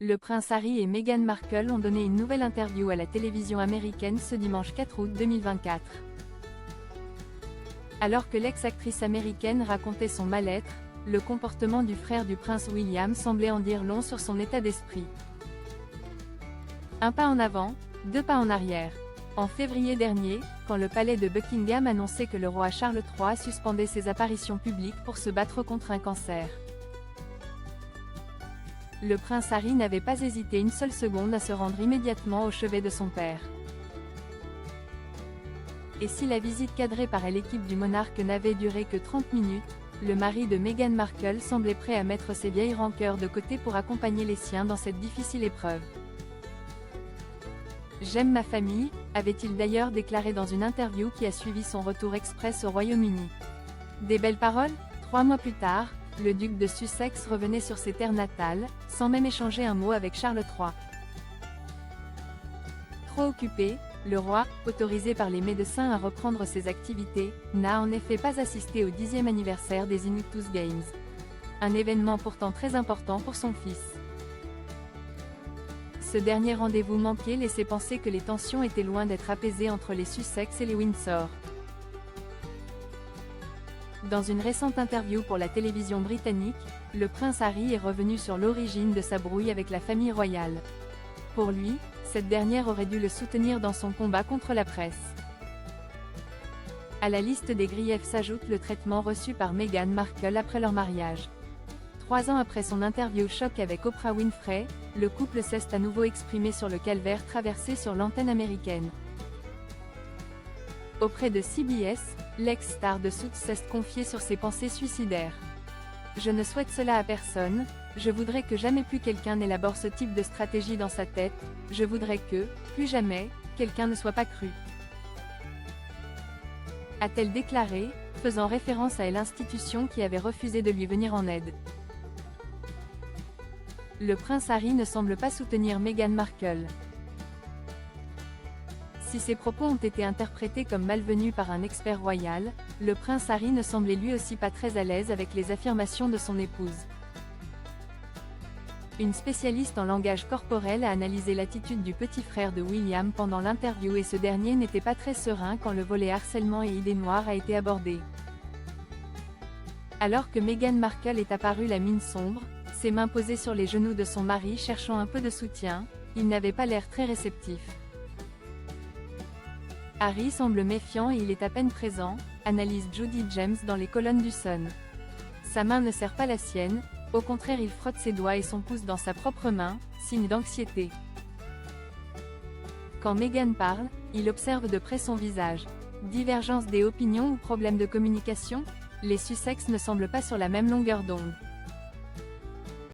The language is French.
Le prince Harry et Meghan Markle ont donné une nouvelle interview à la télévision américaine ce dimanche 4 août 2024. Alors que l'ex-actrice américaine racontait son mal-être, le comportement du frère du prince William semblait en dire long sur son état d'esprit. Un pas en avant, deux pas en arrière. En février dernier, quand le palais de Buckingham annonçait que le roi Charles III suspendait ses apparitions publiques pour se battre contre un cancer, le prince Harry n'avait pas hésité une seule seconde à se rendre immédiatement au chevet de son père. Et si la visite cadrée par l'équipe du monarque n'avait duré que 30 minutes, le mari de Meghan Markle semblait prêt à mettre ses vieilles rancœurs de côté pour accompagner les siens dans cette difficile épreuve. « J'aime ma famille », avait-il d'ailleurs déclaré dans une interview qui a suivi son retour express au Royaume-Uni. Des belles paroles? 3 mois plus tard, le duc de Sussex revenait sur ses terres natales, sans même échanger un mot avec Charles III. Trop occupé, le roi, autorisé par les médecins à reprendre ses activités, n'a en effet pas assisté au 10e anniversaire des Invictus Games. Un événement pourtant très important pour son fils. Ce dernier rendez-vous manqué laissait penser que les tensions étaient loin d'être apaisées entre les Sussex et les Windsor. Dans une récente interview pour la télévision britannique, le prince Harry est revenu sur l'origine de sa brouille avec la famille royale. Pour lui, cette dernière aurait dû le soutenir dans son combat contre la presse. À la liste des griefs s'ajoute le traitement reçu par Meghan Markle après leur mariage. 3 ans après son interview choc avec Oprah Winfrey, le couple s'est à nouveau exprimé sur le calvaire traversé sur l'antenne américaine. Auprès de CBS, l'ex-star de Suits s'est confié sur ses pensées suicidaires. « Je ne souhaite cela à personne, je voudrais que jamais plus quelqu'un n'élabore ce type de stratégie dans sa tête, je voudrais que, plus jamais, quelqu'un ne soit pas cru. » A-t-elle déclaré, faisant référence à l'institution qui avait refusé de lui venir en aide. Le prince Harry ne semble pas soutenir Meghan Markle. Si ses propos ont été interprétés comme malvenus par un expert royal, le prince Harry ne semblait lui aussi pas très à l'aise avec les affirmations de son épouse. Une spécialiste en langage corporel a analysé l'attitude du petit frère de William pendant l'interview et ce dernier n'était pas très serein quand le volet harcèlement et idées noires a été abordé. Alors que Meghan Markle est apparue la mine sombre, ses mains posées sur les genoux de son mari cherchant un peu de soutien, il n'avait pas l'air très réceptif. Harry semble méfiant et il est à peine présent, analyse Judy James dans les colonnes du Sun. Sa main ne serre pas la sienne, au contraire il frotte ses doigts et son pouce dans sa propre main, signe d'anxiété. Quand Meghan parle, il observe de près son visage. Divergence des opinions ou problème de communication? Les Sussex ne semblent pas sur la même longueur d'onde.